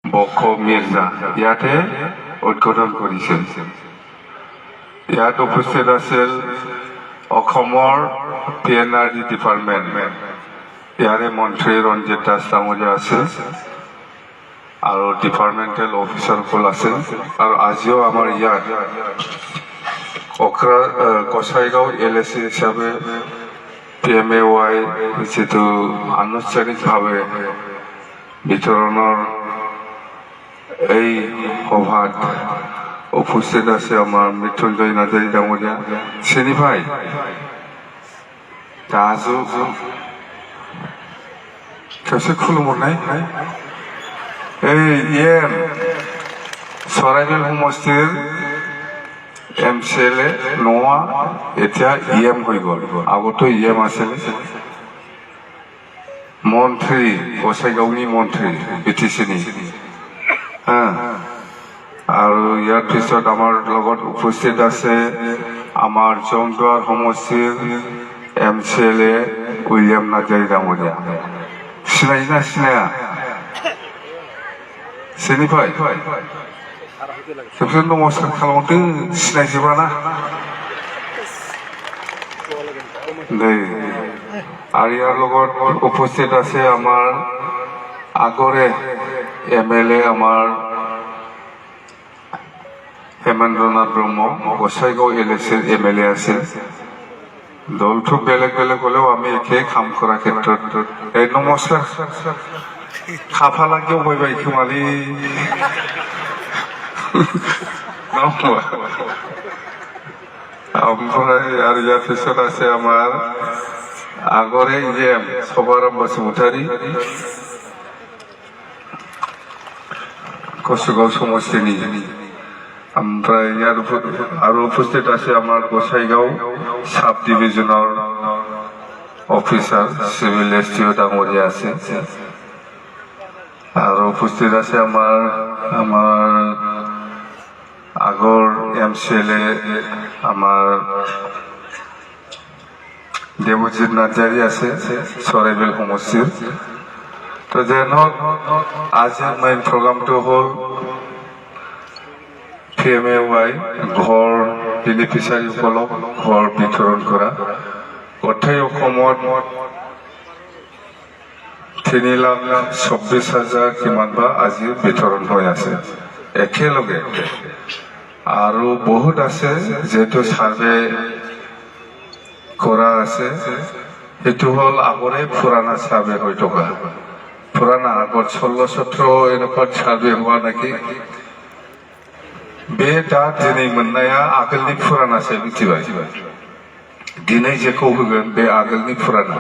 বক মিৰ্জা ইয়াতে উদ্বোধন কৰিছে। ইয়াত উপস্থিত আছিল অসমৰ PNRD ডিপাৰ্টমেণ্ট, ইয়াৰে মন্ত্ৰী ৰঞ্জিত দাস ডাঙৰীয়া আছিল আৰু ডিপাৰ্টমেণ্টেল অফিচাৰসকল আছিল। আৰু আজিও আমাৰ ইয়াত কছাইগাঁও LAC হিচাপে PMAY যিটো আনুষ্ঠানিকভাৱে বিতৰণৰ এই সভাত উপস্থিত আছে আমাৰ মৃত্যুঞ্জয় নাৰ্জাৰি ডাঙৰিয়া। চিনি ভাই আজও কেসে খুলুমো নাই এই চৰাইবেল সমষ্টিৰ MCLA নোৱা এতিয়া EM হৈ গ'ল, আগতো EM আছিল। মন্ত্ৰী কছাইগাঁওনি মন্ত্ৰী BTCনি আৰু ইয়াৰ পিছত আমাৰ লগত উপস্থিত আছে আমাৰ জংদুৱাৰ সমষ্টিৰ MCLA উইলিয়াম নাৰ্জাৰী ডাঙৰীয়া। চিনাই না চিনায়া চিনি পাই खेबसे नमस्कार खालामदों सिनायजोबा ना नै। আৰু ইয়াৰ লগত উপস্থিত আছে আমাৰ আগৰে MLA আমাৰ হেমেন্দ্ৰনাথ ব্ৰহ্ম, গোসাইগাঁও LACৰ MLA আছিল। দলটো বেলেগ বেলেগ হলেও আমি একে কাম কৰা ক্ষেত্ৰত এই নমস্কাৰ খাফা লাগিও বইবাই खोमालै ओमफ्राय आरो ইয়াৰ পিছত আছে আমাৰ আগৰে सभाराम बसुमतारी कसुगाव समष्टिनि। ओमफ्राय ইয়াৰ আৰু উপস্থিত আছে আমাৰ গোসাইগাঁও সাব ডিভিজনৰ অফিচাৰ সিভিল STO ডাঙৰীয়া আছে। আৰু উপস্থিত আছে আমাৰ আগৰ MCLA আমাৰ দেৱজিৎ নাৰ্জাৰী আছে চৰাইবেল সমষ্টিৰ। তো যেন আজিৰ মেইন প্ৰগ্ৰামটো হ'ল PMAY ঘৰ বেনিফিচিয়াৰীসকলক ঘৰ বিতৰণ কৰা। গোটেই অসমত 3,26,000 কিমানবা আজি বিতৰণ হৈ আছে একেলগে। আৰু বহুত আছে যেহেতু সাৰ্ভে কৰা আছে, সেইটো হ'ল আগৰে পুৰাণা সাৰ্ভে হৈ থকা, পুৰাণা আগত 16-17 এনেকুৱা সাৰ্ভে হোৱা নেকি। बे दा दिनै मोननाया आगोलनि पुरानासो मिथिबाय। दिनै जेखौ होगोन बे आगोलनि पुराना,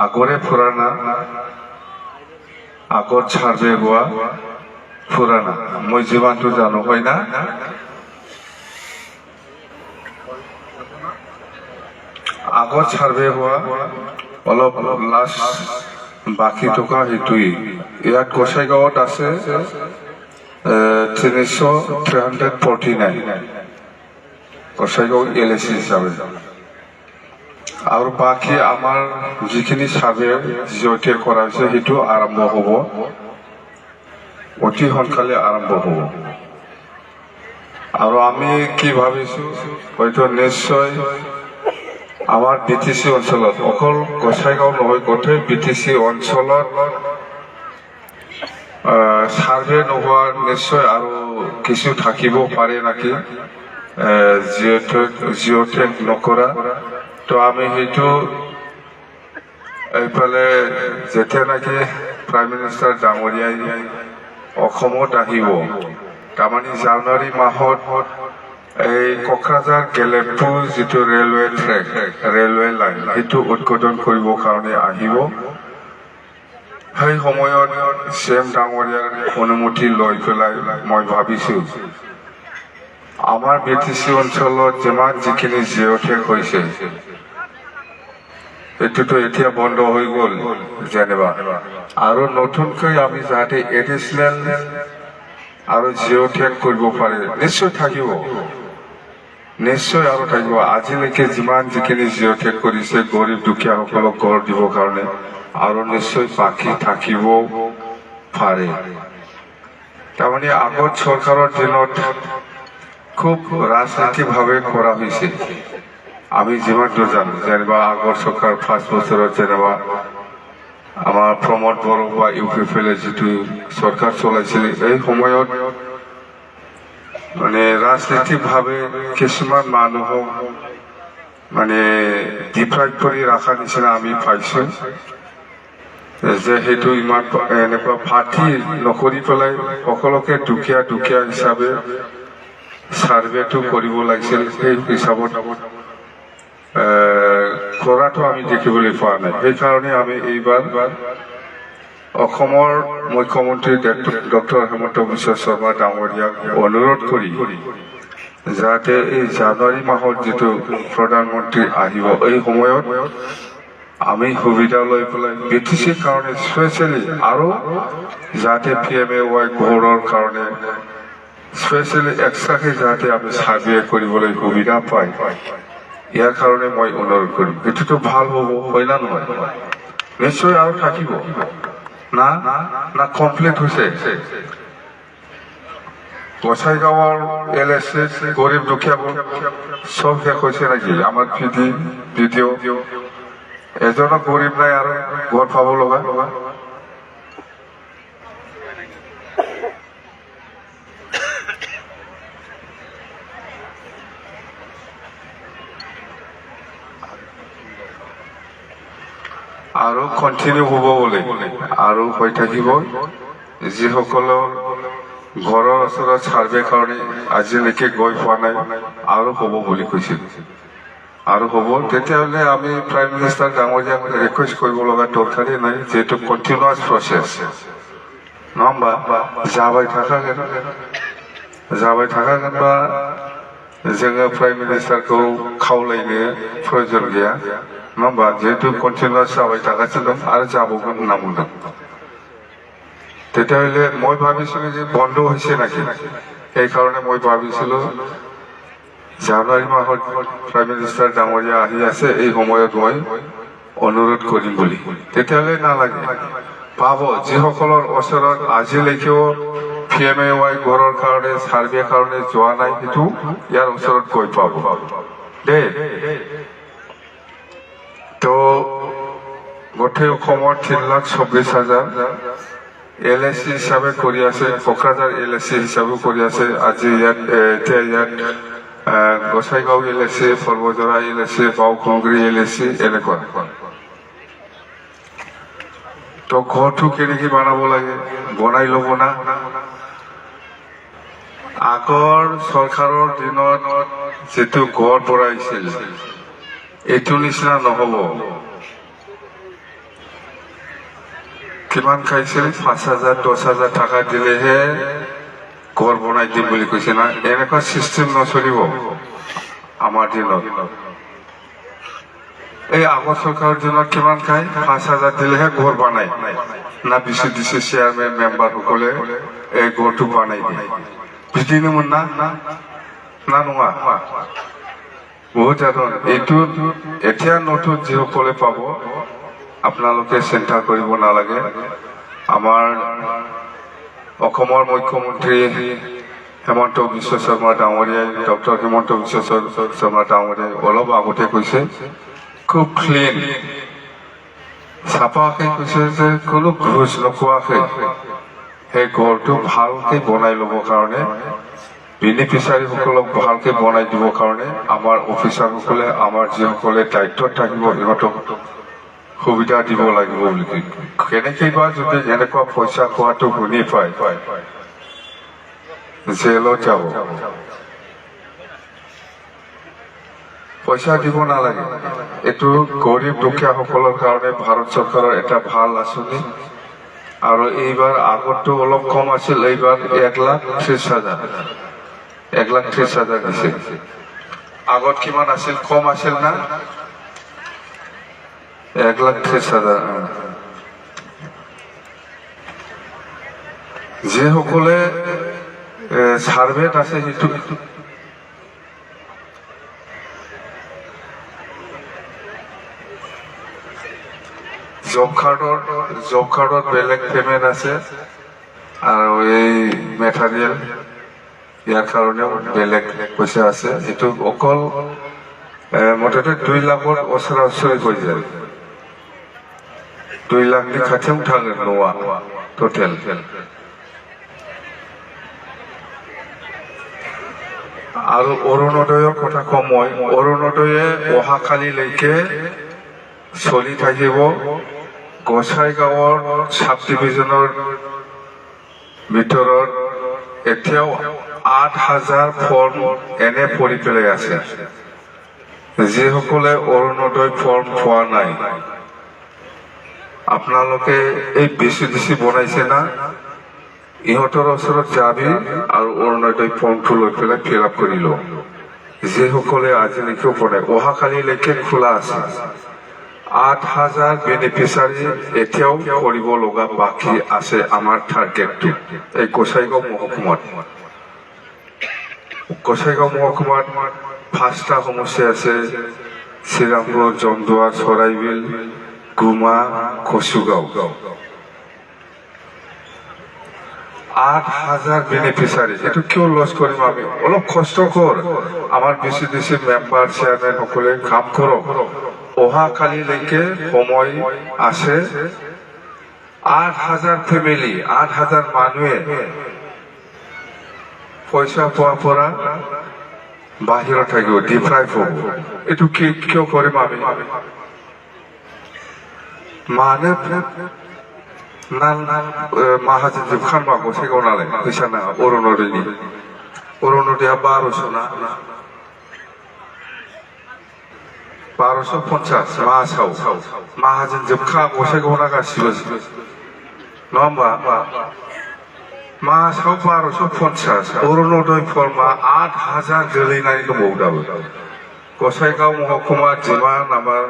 আগৰে पुराना, আগত सार्भे हुआ पुराना। মই যিমানটো জানো হয় না, আগত सार्भे हुआ অলপ লাষ্ট বাকি থকা সেইটোৱেই। ইয়াত গোসাইগাঁৱত আছে 349 গোসাইগাঁও LAC হিচাপে। আৰু বাকি আমাৰ যিখিনি সাৰ্ভে জিঅ'টেক কৰা হৈছে সেইটো আৰম্ভ হ'ব, অতি সোনকালে আৰম্ভ হ'ব। আৰু আমি কি ভাবিছো, হয়তো নিশ্চয় আমাৰ BTC অঞ্চলত, অকল গোসাইগাঁও নহয় গোটেই BTC অঞ্চলত সাৰ্ভে নোহোৱা নিশ্চয় আৰু কিছু থাকিব পাৰে নেকি জিঅ'টেক নকৰা। তো আমি সেইটো এইফালে যেতিয়া নেকি প্ৰাইম মিনিষ্টাৰ ডাঙৰীয়াই অসমত আহিব, তাৰমানে জানুৱাৰী মাহত এই কোকৰাঝাৰ গেলেপুৰ যিটো ৰেলৱে ট্ৰেক, ৰেলৱে লাইন, সেইটো উদ্বোধন কৰিবৰ কাৰণে আহিব। সেই সময়ত CM ডাঙৰীয়াৰ অনুমতি লৈ পেলাই মই ভাবিছো আমাৰ BTC অঞ্চলত যিমান যিখিনি জিঅ'টেক হৈছে এইটোতো এতিয়া বন্ধ হৈ গ'ল যেনিবা, আৰু নতুনকৈ আমি যাতে এডিশনেল আৰু জিঅ'টেক কৰিব পাৰে নিশ্চয় থাকিব, নিশ্চয় আৰু থাকিব। আজিলৈকে যিমান যিখিনি জিঅ'টেক কৰিছে গৰীব দুখীয়াসকলক ঘৰ দিবৰ কাৰণে, আৰু নিশ্চয় বাকী থাকিব পাৰে। তাৰমানে আগত চৰকাৰৰ দিনত খুব ৰাজনৈতিকভাৱে কৰা হৈছে আমি যিমান দূৰ জানো যেনিবা আগৰ চৰকাৰ 5 বছৰত যেনিবা আমাৰ প্ৰমোদ বড়ো বা UPPL যিটো চৰকাৰ চলাইছিল এই সময়ত মানে ৰাজনৈতিকভাৱে কিছুমান মানুহক মানে ডিপ্ৰাইভ কৰি ৰখাৰ নিচিনা আমি পাইছোঁ যে সেইটো ইমান এনেকুৱা পাৰ্টি নকৰি পেলাই সকলোকে দুখীয়া দুখীয়া হিচাপে সাৰ্ভেটো কৰিব লাগিছিল সেই হিচাপত কৰাটো আমি দেখিবলৈ পোৱা নাই সেইকাৰণে আমি এইবাৰ অসমৰ মুখ্যমন্ত্ৰী ডক্টৰ হিমন্ত বিশ্ব শৰ্মা ডাঙৰীয়াক অনুৰোধ কৰি যাতে এই জানুৱাৰী মাহত যিটো প্ৰধানমন্ত্ৰী আহিব এই সময়ত আমি সুবিধা লৈ পেলাই BTCৰ কাৰণে স্পেচিয়েলি আৰু যাতে PMAY ঘৰৰ কাৰণে স্পেচিয়েলি এক্সট্ৰাকে যাতে আমি সাৰ্ভে কৰিবলৈ সুবিধা পাই ইয়াৰ কাৰণে মই অনুৰোধ কৰিম এইটোতো ভাল হ'ব হয় না নহয় নিশ্চয় আৰু থাকিব না না কমপ্লিট হৈছে গোসাইগাঁৱৰ LSC গৰীব দুখীয়াবোৰ চব শেষ হৈছে নেকি আমাৰ ভিডিঅ' এজনো গৰীব নাই আৰু ঘৰ পাব লগা আৰু কন্টিনিউ হ'ব বুলি আৰু হৈ থাকিব যিসকলৰ ঘৰৰ ওচৰত সাৰ্ভে কাৰণে আজিলৈকে গৈ পোৱা নাই আৰু হ'ব বুলি কৈছিল আৰু হ'ব তেতিয়াহ'লে আমি প্ৰাইম মিনিষ্টাৰ ডাঙৰীয়াক ৰিকুৱেষ্ট কৰিব লগা দৰকাৰেই নাই যিহেতু কণ্টিনিউৱাছ প্ৰচেছ নবা जाबाय थाखागोन बा जोङो प्राइम मिनिस्टारखौ खावलायनो प्रयोजन गैया नङा होमबा जिहेतु कन्टिनिउवास जाबाय थागासिनो दं आरो जाबावगोन होनना बुंदों তেতিয়াহ'লে মই ভাবিছিলো যে বন্ধ হৈছে নাকি সেইকাৰণে মই ভাবিছিলো জানুৱাৰী মাহত প্ৰাইম মিনিষ্টাৰ ডাঙৰীয়া আহি আছে এই সময়ত মই অনুৰোধ কৰিম বুলি তেতিয়াহ'লে নালাগে পাব যিসকলৰ ওচৰত আজিলৈকেও PMAY ঘৰৰ কাৰণে সাৰ্ভে কাৰণে যোৱা নাই সেইটো ইয়াৰ ওচৰত গৈ পাব দেই তো গোটেই অসমৰ 3,26,000 LSC হিচাপে কৰি আছে কোকৰাঝাৰ LSC হিচাপে কৰি আছে আজি ইয়াত গোসাইগাঁও LSC সৰ্বজৰা LSC বাওকুংগ্ৰী LSC এনেকুৱা তো ঘৰটো কেনেকৈ বনাব লাগে বনাই ল'ব না আগৰ চৰকাৰৰ দিনত যিটো ঘৰ বনাইছিল এইটো নিচিনা নহ'ব কিমান খাইছিল 5,000 10,000 টাকা দিলেহে ঘৰ বনাই দিম বুলি কৈছে না এনেকুৱা চিষ্টেম নচলিব আমাৰ দিনত এই আগৰ চৰকাৰৰ দিনত কিমান খায় 5,000 দিলেহে ঘৰ বনাই না BCDC চেয়াৰমেন মেম্বাৰসকলে এই ঘৰটো বনাই দিয়ে বিদিনোমোন না না নঙা বহুত এইটো এতিয়া নতুন যিসকলে পাব আপোনালোকে চিন্তা কৰিব নালাগে আমাৰ অসমৰ মুখ্যমন্ত্ৰী হিমন্ত বিশ্ব শৰ্মা ডাঙৰীয়াই ডক্টৰ হিমন্ত বিশ্ব শৰ্মা ডাঙৰীয়াই অলপ আগতে কৈছে খুব ক্লিন চাফাকৈ কৈছে যে কোনো ঘোষ নোখোৱাকৈ সেই ঘৰটো ভালকৈ বনাই ল'বৰ কাৰণে বেনিফিচিয়াৰীসকলক ভালকৈ বনাই দিবৰ কাৰণে আমাৰ অফিচাৰসকলে আমাৰ যিসকলে দায়িত্বত থাকিব সিহঁতক সুবিধা দিব লাগিব বুলি কেনেকৈ বা যদি এনেকুৱা পইচা খোৱাটো শুনি পায় জেলত যাব পইচা দিব নালাগে এইটো গৰীব দুখীয়াসকলৰ কাৰণে ভাৰত চৰকাৰৰ এটা ভাল আঁচনি আৰু এইবাৰ আগতো অলপ কম আছিল এইবাৰ 1,30,000 দিছে আগত কিমান আছিল কম আছিল না 1,30,000 যিসকলে সাৰ্ভেত আছে সেইটো জব কাৰ্ডত বেলেগ পেমেণ্ট আছে আৰু এই মেটাৰিয়েল ইয়াৰ কাৰণেও বেলেগ পইচা আছে এইটো অকল মুঠতে 2 লাখৰ ওচৰা ওচৰি হৈ যায় 2 লাখनि খাथियाव थाङो न'आ टटेल আৰু অৰুণোদয়ৰ কথা কম মই অৰুণোদয়ে অহাকালিলৈকে চলি থাকিব গোসাইগাঁৱৰ সাব ডিভিজনৰ ভিতৰত এতিয়াও 8,000 ফৰ্ম এনে পৰি পেলাই আছে যিসকলে অৰুণোদয় ফৰ্ম পোৱা নাই আপোনালোকে এই বিচিডিসি বনাইছে না ইহঁতৰ ওচৰত যাবি আৰু অৰুণোদয় ফৰ্মটো লৈ পেলাই ফিল আপ কৰি ল যিসকলে আজিলৈকে পোৱা নাই অহাকালিলৈকে খোলা আছে 8,000 বেনিফিচিয়াৰী এতিয়াও কৰিব লগা বাকী আছে আমাৰ টাৰ্গেটটো এই গোসাইগাঁও মহকুমাত 5টা সমষ্টি আছে শ্ৰীৰামপুৰ জমদুৱাৰ চৰাইবিল গুমা কচুগাঁও 8,000 বেনিফিচিয়াৰী এটো কিয় লছ কৰিম আমি অলপ কষ্ট কৰ আমাৰ বিচিডিসি মেম্বাৰ চেয়াৰম্যান সকলে কাম কৰক অহাকালিলৈকে সময় আছে 8,000 ফ্যামিলি 8,000 মানুহে পইচা পোৱাৰ পৰা বাহিৰত থাকিব ডিপ্ৰাইভ হ'ব এটো কিয় কৰিম আমি মানে মাহাজন जोबखान बा गसाइगाव नालाय फैसा नाङा अरुणोदयनि अरुणोदया 1200 ना 1250 मासाव माहाजोन जोबखा गसाइगावना गासिबो नङा होमबा मासाव 1250 अरुणोदय फर्मा 8,000 गोलैनानै दंबावो दाबो गसाइगाव महकुमा जिमान আমাৰ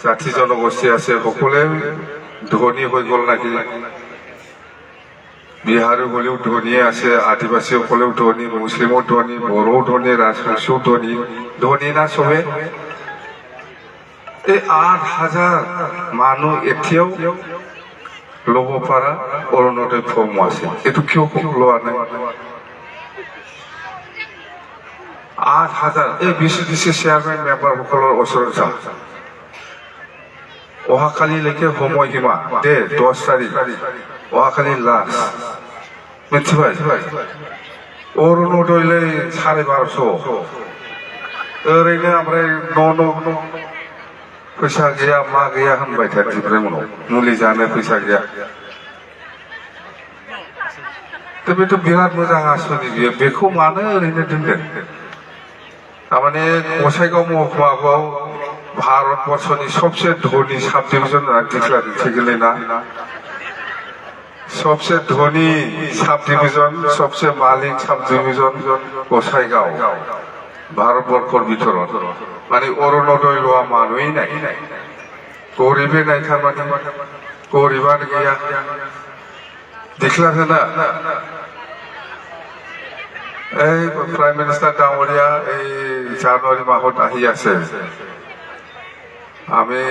জাতি জনগোষ্ঠী আছে সকলে ধনী হৈ গল নাকি বিহাৰী হলেও ধনী আছে আদিবাসী সকলেও ধনী মুছলিমও ধনী বড়ো ধনী ৰাজবংশীও ধনী না সবে এই 8,000 মানুহ এতিয়াও ল'ব পৰা অৰুণোদয় ফৰ্ম আছে এইটো কিয় লোৱা নাই 8,000 এই বিচিডিসি চেয়াৰমেন মেম্বাৰ সকলৰ ওচৰত যা অহাকালিলৈকে সময়সীমা দে 10 তাৰিখ অহাকালি লাষ্ট মিथिबाय অৰুণোদয়লৈ 1250 ओरैनो ओमफ्राय न' फैसा गैया मा गैया होनबाय थायो उनाव मुलि जानो फैसा गैया बेथ' बिराद मोजां आसनि बियो बेखौ मानो ओरैनो दोनदों तारमाने गसाइगाव महकुमायाव भारतबर्षनि सबसे धनी साब डिविजन डिक्लेयार थिगले ना सबसे धनी साब डिविजन सबसे मालिक साब डिविजन गसाइगाव भारतबर्षर ভিতৰত মানে অৰুণোদয় লোৱা মানুহেই নাই গৰিবে নাই তাৰমানে গৰিবান গিয়া দেখলাছে না এই প্ৰাইম মিনিষ্টাৰ ডাঙৰীয়া এই জানুৱাৰী মাহত আহি আছে আমি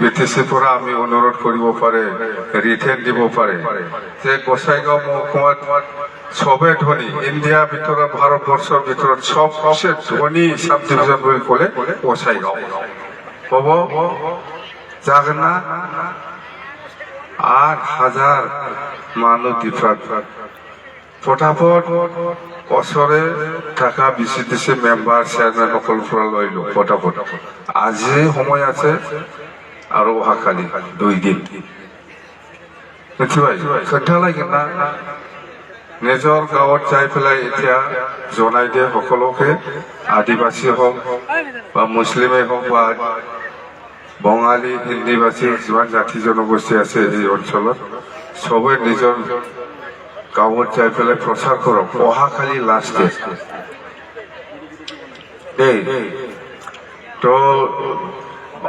বিটিসিৰ পৰা আমি অনুৰোধ কৰিব পাৰে ৰিটাৰ্ণ দিব পাৰে যে গোসাইগাঁও মহকুমাত সবে ধনী ইন্ডিয়া ভিতৰত ভাৰতবৰ্ষৰ ভিতৰত সবচেয়ে ধনী সাব ডিভিজন বুলি ক'লে গোসাইগাঁও হ'ব যাগোন না 8,000 মানুহ ডিফাৰেণ্ট ফটাফট ওচৰে থকা বিচিডিসি মেম্বাৰ চেয়াৰমেন সকলৰ পৰা লৈ লো ফটাফট আজি সময় আছে আৰু অহাকালি 2 দিন মিथिबाय खोन्थालायगोन ना নিজৰ গাঁৱত যাই পেলাই এতিয়া জনাই দিয়ে সকলোকে আদিবাসী হওক বা মুছলিমেই হওক বা বঙালী হিন্দীভাষী যিমান জাতি জনগোষ্ঠী আছে এই অঞ্চলত সবে নিজৰ গাঁৱত যাই পেলাই প্ৰচাৰ কৰক অহাকালি লাষ্ট ডে তো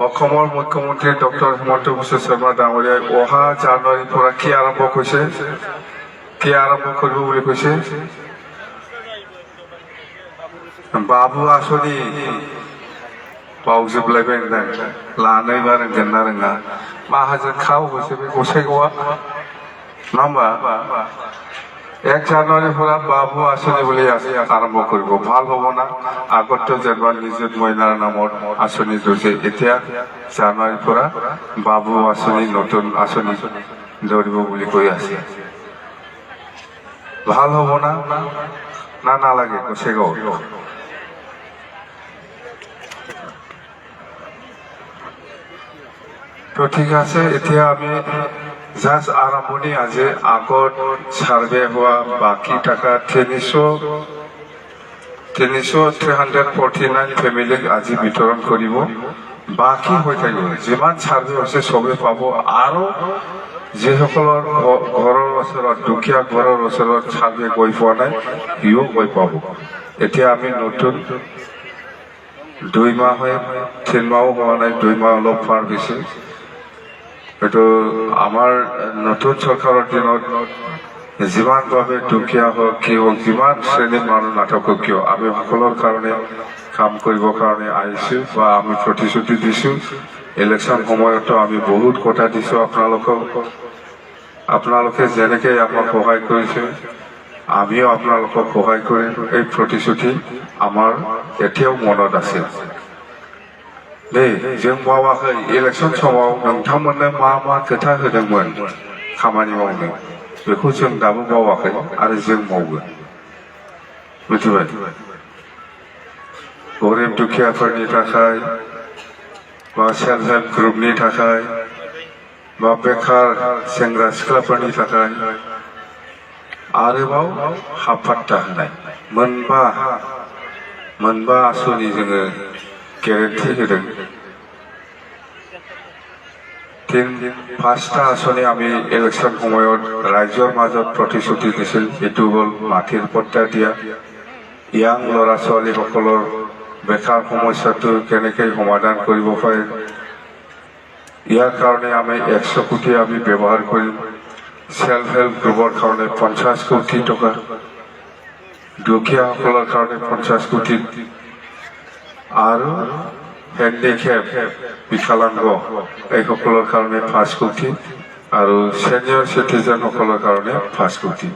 অসমৰ মুখ্যমন্ত্ৰী ডক্টৰ হিমন্ত বিশ্ব শৰ্মা ডাঙৰীয়াই অহা জানুৱাৰীৰ পৰা কি আৰম্ভ কৰিছে কি আৰম্ভ কৰিব বুলি কৈছে বাবু আঁচনি बावजोबलायबाय लानाय बा रोंगोन ना रोङा माहाजोन खाव होसो बे गसाइगावआ नङा होमबा 1 জানুৱাৰীৰ পৰা বাবু আঁচনি বুলি আৰম্ভ কৰিব ভাল হ'ব না আগতো যেনিবা নিযুত মহিলাৰ নামত আঁচনি ধৰিছে এতিয়া জানুৱাৰীৰ পৰা বাবু আঁচনি নতুন আঁচনি ধৰিব বুলি কৈ আছে ভাল হ'ব না না নালাগে গোসাইগাঁও তো ঠিক আছে এতিয়া আমি জাস্ট আৰম্ভণি আজি আগত সাৰ্ভে হওয়া বাকি টাকা 349 ফ্যামিলিক আজি বিতৰণ কৰিব বাকি হৈ থাকিব যিমান সাৰ্ভে হৈছে সবে পাব আৰু যিসকলৰ ঘৰৰ ওচৰত দুখীয়া ঘৰৰ ওচৰত সাৰ্ভে গৈ পোৱা নাই ইও গৈ পাব এতিয়া আমি নতুন 2 মাহ হয় 3 মাহও হোৱা নাই 2 মাহ অলপ পাৰ হৈছে এটো আমাৰ নতুন চৰকাৰৰ দিনত যিমানভাৱে দুখীয়া হওক কি হওক যিমান শ্ৰেণীৰ মানুহ নাথাকক কিয় আমি সকলৰ কাৰণে কাম কৰিবৰ কাৰণে আহিছোঁ বা আমি প্ৰতিশ্ৰুতি দিছোঁ ইলেকশ্যন সময়তো আমি বহুত কথা দিছোঁ আপোনালোকে যেনেকৈ আমাক সহায় কৰিছে আমিও আপোনালোকক সহায় কৰিম এই প্ৰতিশ্ৰুতি আমাৰ এতিয়াও মনত আছে जों बावाखै इलेक्शन समाव नोंथांमोननो मा मा खोथा होदोंमोन खामानि मावनो बेखौ जों दाबो बावाखै आरो जों मावगोन मिथिबाय गरिब दुखियाफोरनि थाखाय बा सेल्फ हेल्प ग्रुपनि थाखाय बा बेकार सेंग्रा सिख्लाफोरनि थाखाय आरोबाव हाफात्ता होनाय मोनबा आसनि जोङो गेरेन्टि होदों 5টা आसनि आमी इलेक्शन সময়ত ৰাজ্যৰ মাজত প্ৰতিশ্ৰুতি দিছিল এটো হল মাটিৰ পট্টা দিয়া ইয়াং ল'ৰা ছোৱালীসকলৰ বেকাৰ সমস্যাটো কেনেকৈ সমাধান কৰিব পাৰে ইয়াৰ কাৰণে আমি 100 কোটি আমি ব্যৱহাৰ কৰিম সেল্ফ হেল্প গ্ৰুপৰ কাৰণে 50 কোটি টকা দুখীয়াসকলৰ কাৰণে 50 কোটি আৰু হ্যান্ডিক্যাপ বিকলাঙ্গ এইসকলৰ কাৰণে 5 কোটি আৰু সিনিয়ৰ সিটিজেন সকলৰ কাৰণে 5 কোটি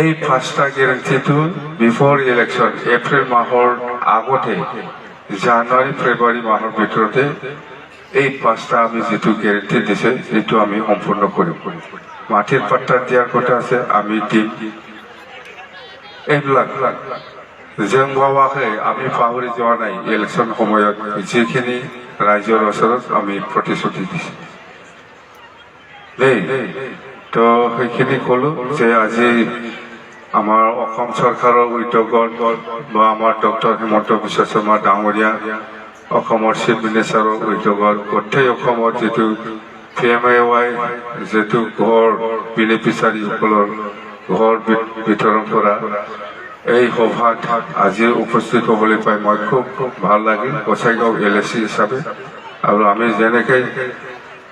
এই 5টা গ্যাৰান্টিটো বিফোৰ ইলেকশন এপ্ৰিল মাহৰ আগতে জানুৱাৰী ফেব্ৰুৱাৰী মাহৰ ভিতৰতে এই 5টা আমি যেটো গ্যাৰান্টি দিছে এটো আমি সম্পূৰ্ণ কৰিম মাটিৰ পট্টা দিয়াৰ কথা আছে আমি দিম এইবিলাক जों बावाखै আমি পাহৰি যোৱা নাই ইলেকশ্যন সময়ত যিখিনি ৰাজ্যৰ ওচৰত আমি প্ৰতিশ্ৰুতি দিছোঁ তো সেইখিনি ক'লো যে আজি আমাৰ অসম চৰকাৰৰ উদ্যোগত বা আমাৰ ডক্টৰ হিমন্ত বিশ্ব শৰ্মা ডাঙৰীয়া অসমৰ চিফ মিনিষ্টাৰৰ উদ্যোগত গোটেই অসমত যেটো PMAY যেটো ঘৰ বেনিফিচিয়াৰীসকলৰ ঘৰ বিতৰণ কৰা এই সভাত আজি উপস্থিত হ'বলৈ পাই মই খুব ভাল লাগিল গোসাইগাঁও LAC হিচাপে আৰু আমি যেনেকৈ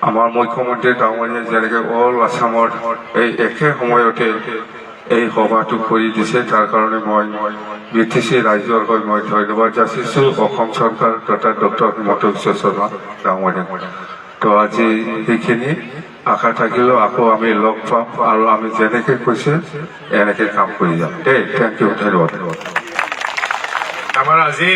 আমাৰ মুখ্যমন্ত্ৰী ডাঙৰীয়া যেনেকৈ অল আসামৰ এই একে সময়তে এই সভাটো কৰি দিছে তাৰ কাৰণে মই BTC ৰাজ্যৰ হৈ মই ধন্যবাদ যাচিছোঁ অসম চৰকাৰ তথা ডক্টৰ হিমন্ত বিশ্ব শৰ্মা ডাঙৰীয়াক তো আজি সেইখিনি আশা থাকিলো আকৌ আমি লগ পাম আৰু আমি যেনেকৈ কৈছে এনেকৈ কাম কৰি যাম থেংক ইউ ধন্যবাদ আমাৰ আজি